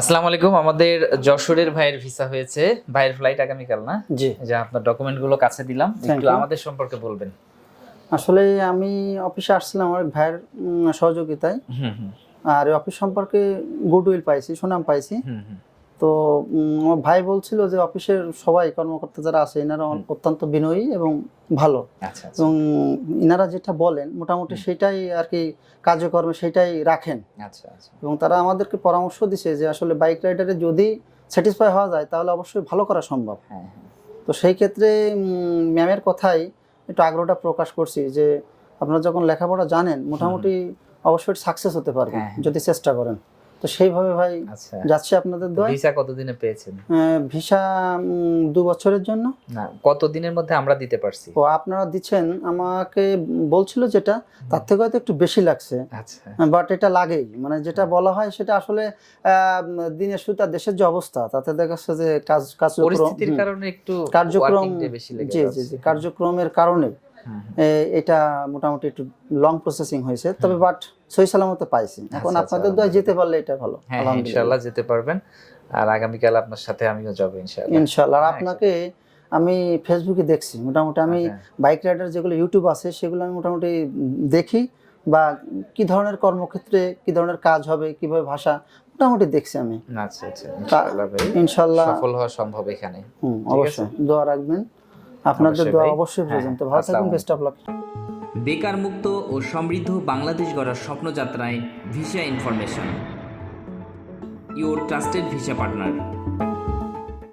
আসসালামু আলাইকুম। আমাদের যশোরের ভাইয়ের ভিসা হয়েছে। ভাইয়ের ফ্লাইট আগামীকাল না? জি। যে আপনার ডকুমেন্ট গুলো কাছে দিলাম, Thank একটু you. আমাদের সম্পর্কে বলবেন। আসলে আমি অফিসে আসছিলাম আমার এক ভাইয়ের সহযোগিতায়। হুম। আর এই অফিস সম্পর্কে গুডউইল পাইছি, সুনাম পাইছি। হুম। তো আমার ভাই বলছিল যে অফিসের সবাই কর্মকর্তা যারা আছে এনারা অত্যন্ত বিনয়ী এবং ভালো। আচ্ছা। এবং ইনারা যেটা বলেন মোটামুটি সেটাই আর কি কার্যকর্মে সেটাই রাখেন। আচ্ছা। এবং তারা আমাদেরকে পরামর্শ দিছে যে আসলে বাইক রাইডারে যদি স্যাটিসফাই হওয়া যায় তাহলে অবশ্যই ভালো করা সম্ভব। হ্যাঁ। তো সেই ক্ষেত্রে ম্যামের কথাই একটু আগ্রহটা প্রকাশ করছি যে আপনারা যখন লেখাপড়া জানেন মোটামুটি অবশ্যই সাকসেস হতে পারবেন যদি চেষ্টা করেন। তো সেইভাবে ভাই আচ্ছা। যাচ্ছে আপনাদের দোয়ায়। ভিসা কতদিনে পেয়েছেন? ভিসা 2 বছরের জন্য। না, কতদিনের মধ্যে আমরা দিতে পারছি? তো আপনারা দিচ্ছেন আমাকে বলছিল যেটা তার থেকে হয়তো একটু বেশি লাগছে। আচ্ছা। বাট এটা লাগেই, মানে যেটা বলা হয় সেটা আসলে দিনের শুরুতে দেশের যে অবস্থা তাতে দেখা যাচ্ছে যে পরিস্থিতির কারণে একটু কার্যক্রম বেশি লেগে জি কার্যক্রমের কারণে এটা মোটামুটি একটু লং প্রসেসিং হয়েছে, তবে বাট সহি সালামতে পাইছি। এখন আপনাদের দোয়া যেতে পারলে এটা ভালো। হ্যাঁ, ইনশাআল্লাহ যেতে পারবেন। আর আগামীকাল আপনার সাথে আমিও যাব ইনশাআল্লাহ। ইনশাআল্লাহ। আর আপনাকে আমি ফেসবুকে দেখছি, মোটামুটি আমি বাইক রাইডার যেগুলো ইউটিউব আছে সেগুলো আমি মোটামুটি দেখি, বা কি ধরনের কর্মক্ষেত্রে কি ধরনের কাজ হবে, কিভাবে ভাষা মোটামুটি দেখছি আমি। আচ্ছা। ইনশাআল্লাহ ভাই, ইনশাআল্লাহ সফল হওয়া সম্ভব এখানে। অবশ্যই দোয়া রাখবেন, আপনাদের দোয়া অবশ্যই প্রয়োজন। তো ভালো থাকবেন, বেস্ট অফ লাক। বেকার মুক্ত ও সমৃদ্ধ বাংলাদেশ গড়ার স্বপ্নযাত্রায় visa information, your trusted visa partner.